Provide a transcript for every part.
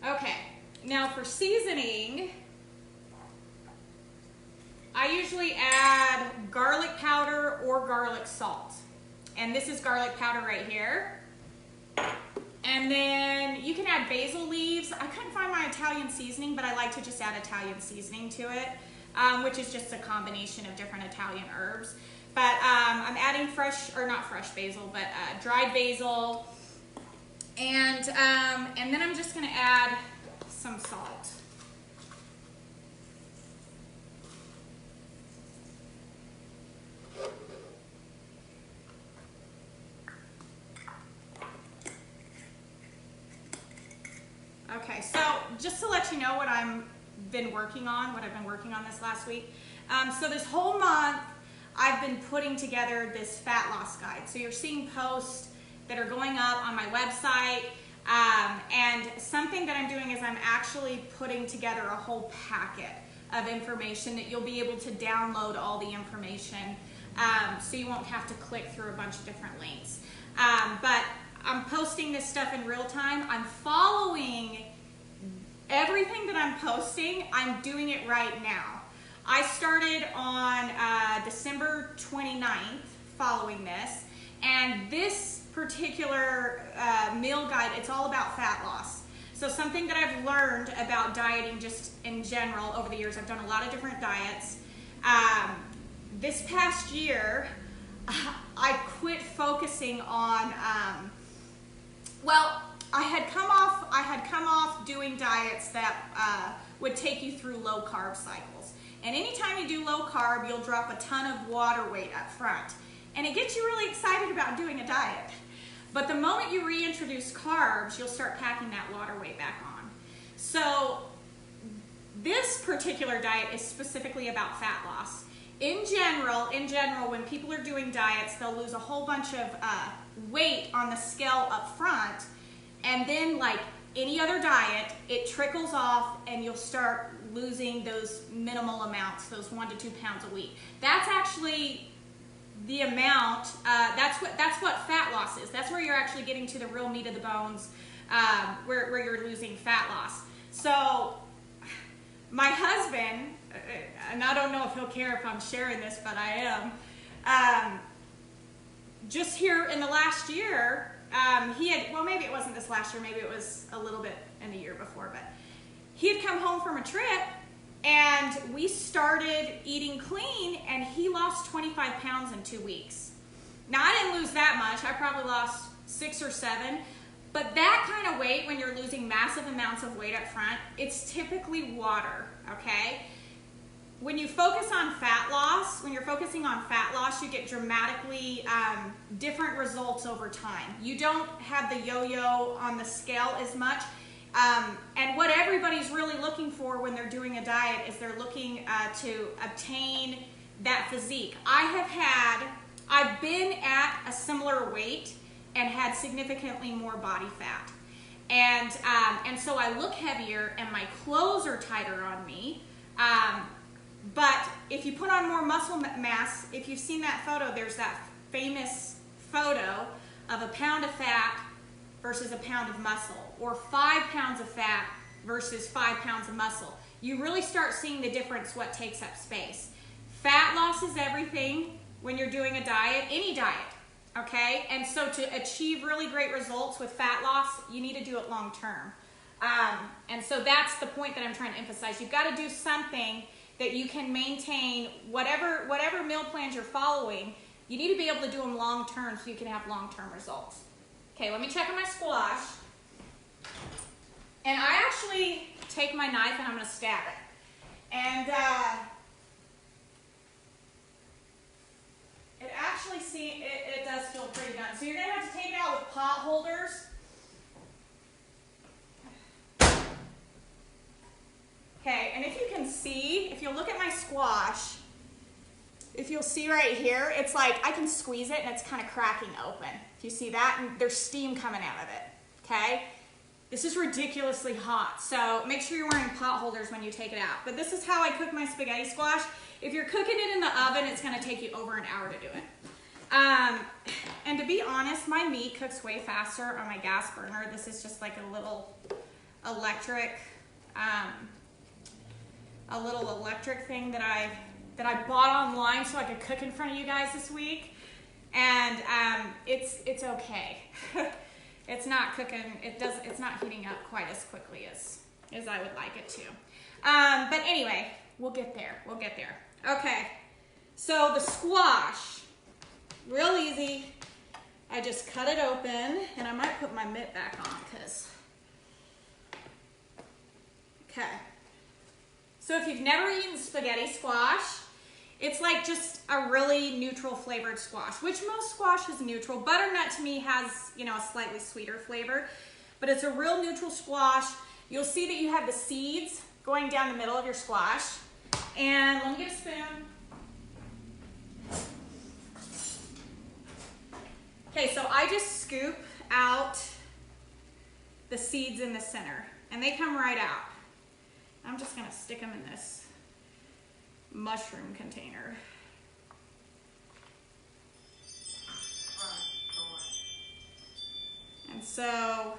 Okay, now for seasoning, I usually add garlic powder or garlic salt. And this is garlic powder right here. And then you can add basil leaves. I couldn't find my Italian seasoning, but I like to just add Italian seasoning to it, which is just a combination of different Italian herbs. But I'm adding not fresh basil, but dried basil. And then I'm just gonna add some salt. Okay, so just to let you know what I've been working on this last week. So this whole month, I've been putting together this fat loss guide. So you're seeing posts that are going up on my website. And something that I'm doing is I'm actually putting together a whole packet of information that you'll be able to download all the information. So you won't have to click through a bunch of different links. But I'm posting this stuff in real time. I'm following everything that I'm posting. I'm doing it right now. I started on December 29th following this, and this particular meal guide, it's all about fat loss. So something that I've learned about dieting just in general over the years, I've done a lot of different diets. This past year, I quit focusing on well, I had come off doing diets that would take you through low carb cycles. And anytime you do low carb, you'll drop a ton of water weight up front. And it gets you really excited about doing a diet. But the moment you reintroduce carbs, you'll start packing that water weight back on. So this particular diet is specifically about fat loss. In general, when people are doing diets, they'll lose a whole bunch of weight on the scale up front, and then like any other diet, it trickles off and you'll start losing those minimal amounts, those 1 to 2 pounds a week. That's actually the amount, that's what fat loss is. That's where you're actually getting to the real meat of the bones, where you're losing fat loss. So my husband, and I don't know if he'll care if I'm sharing this, but I am, just here in the last year, maybe it wasn't this last year, maybe it was a little bit in the year before, but he had come home from a trip and we started eating clean, and he lost 25 pounds in 2 weeks. Now, I didn't lose that much. I probably lost 6 or 7, but that kind of weight, when you're losing massive amounts of weight up front, it's typically water, okay? When you focus on fat loss, when you're focusing on fat loss, you get dramatically different results over time. You don't have the yo-yo on the scale as much. And what everybody's really looking for when they're doing a diet is they're looking to obtain that physique. I've been at a similar weight and had significantly more body fat. And so I look heavier and my clothes are tighter on me. But if you put on more muscle mass, if you've seen that photo, there's that famous photo of a pound of fat versus a pound of muscle, or 5 pounds of fat versus 5 pounds of muscle. You really start seeing the difference what takes up space. Fat loss is everything when you're doing a diet, any diet, okay? And so to achieve really great results with fat loss, you need to do it long term. And so that's the point that I'm trying to emphasize. You've got to do something that you can maintain, whatever meal plans you're following, you need to be able to do them long term so you can have long-term results. Okay, let me check on my squash. And I actually take my knife and I'm going to stab it. And it does feel pretty done. So you're going to have to take it out with pot holders. Okay, and if you can see, if you look at my squash, if you'll see right here, it's like I can squeeze it and it's kind of cracking open. If you see that, and there's steam coming out of it, okay? This is ridiculously hot, so make sure you're wearing pot holders when you take it out. But this is how I cook my spaghetti squash. If you're cooking it in the oven, it's gonna take you over an hour to do it. And to be honest, my meat cooks way faster on my gas burner. This is just like a little electric, a little electric thing that I bought online so I could cook in front of you guys this week, and it's okay. It's not cooking. It's not heating up quite as quickly as I would like it to. But anyway, we'll get there. We'll get there. Okay. So the squash, real easy. I just cut it open, and I might put my mitt back on because. Okay. So if you've never eaten spaghetti squash, it's like just a really neutral flavored squash, which most squash is neutral. Butternut to me has, you know, a slightly sweeter flavor, but it's a real neutral squash. You'll see that you have the seeds going down the middle of your squash. And let me get a spoon. Okay, so I just scoop out the seeds in the center, and they come right out. I'm just gonna stick them in this mushroom container. And so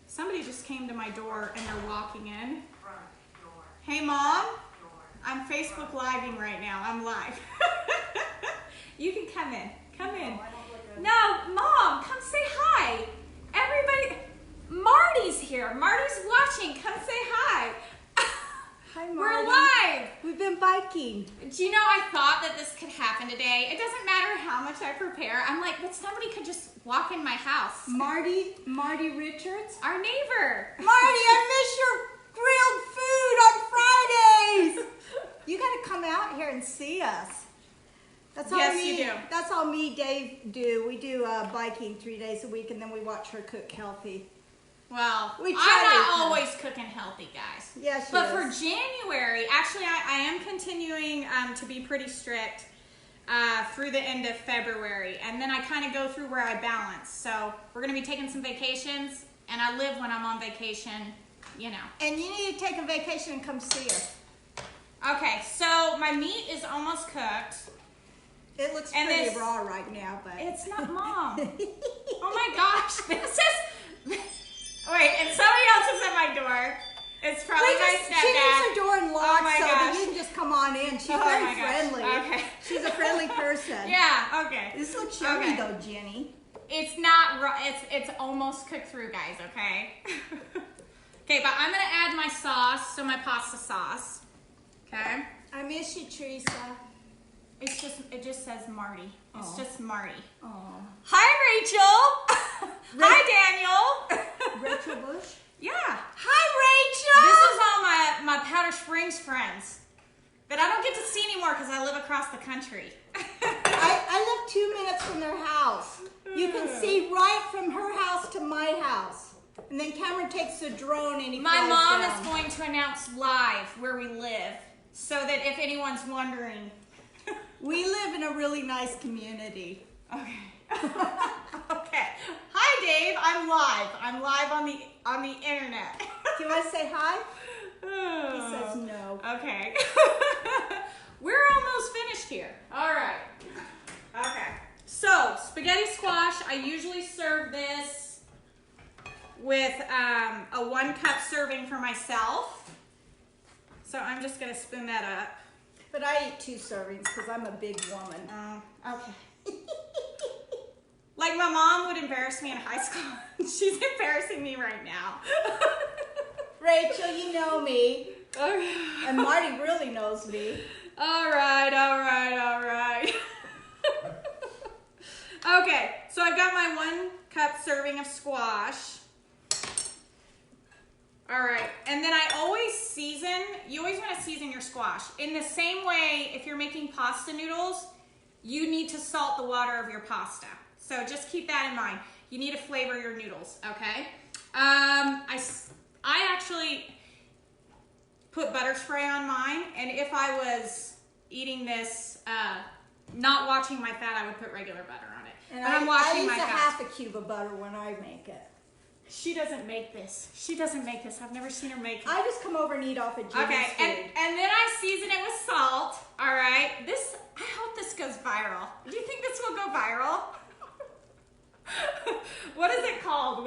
somebody just came to my door and they're walking in. Hey Mom, I'm Facebook living right now. I'm live. You can come in. Come in. No, Mom, come say hi. Everybody, Marty's here. Marty's watching. Come say hi. Hi, Marty. We're live. We've been biking. Do you know, I thought that this could happen today. It doesn't matter how much I prepare. I'm like, but somebody could just walk in my house. Marty Richards? Our neighbor. Marty, I miss your grilled food on Fridays. You got to come out here and see us. That's all Yes, you do. That's all me, Dave do. We do biking 3 days a week, and then we watch her cook healthy. Well, We I'm try not to. always cooking healthy, guys. Yes, But for January, actually, I am continuing to be pretty strict through the end of February. And then I kind of go through where I balance. So we're going to be taking some vacations. And I live when I'm on vacation, you know. And you need to take a vacation and come see us. Okay, so my meat is almost cooked. It looks And pretty this- raw right now, but It's not Mom. Oh my gosh, this is... Wait, and somebody else is at my door. It's probably my she stepdad. leaves her door unlocked, my so that gosh. you can just come on in. She's Oh very my gosh. friendly. Okay. She's a friendly person. Yeah, okay. This looks yummy Okay. though, Jenny. It's not raw. It's almost cooked through, guys, okay? Okay, but I'm going to add my sauce, so my pasta sauce. Okay? I miss you, Teresa. It just says Marty. It's Aw. just Marty. Oh, Hi, Rachel. Hi, Daniel. Rachel Bush. Yeah. Hi, Rachel. This is all my Powder Springs friends that I don't get to see anymore because I live across the country. I live 2 minutes from their house. You can see right from her house to my house. And then Cameron takes the drone and he My flies mom down. is going to announce live where we live so that if anyone's wondering. We live in a really nice community. Okay. Okay. Hi, Dave. I'm live. I'm live on the internet. Do you want to say hi? He says no. Okay. We're almost finished here. All right. Okay. So, spaghetti squash, I usually serve this with a 1 cup serving for myself. So I'm just going to spoon that up. But I eat 2 servings because I'm a big woman. Okay. Like my mom would embarrass me in high school. She's embarrassing me right now. Rachel, you know me. Okay. And Marty really knows me. All right. Okay, so I've got my 1 cup serving of squash. All right, and then I always season, you always want to season your squash. In the same way, if you're making pasta noodles, you need to salt the water of your pasta. So just keep that in mind. You need to flavor your noodles, okay? I actually put butter spray on mine, and if I was eating this, not watching my fat, I would put regular butter on it. And But I'm I watching use my a fat. half a cube of butter when I make it. She doesn't make this. She doesn't make this. I've never seen her make it. I just come over and eat off of Jenny's Okay, food. and then I season it with salt. All right, I hope this goes viral. Do you think this will go viral? What is it called?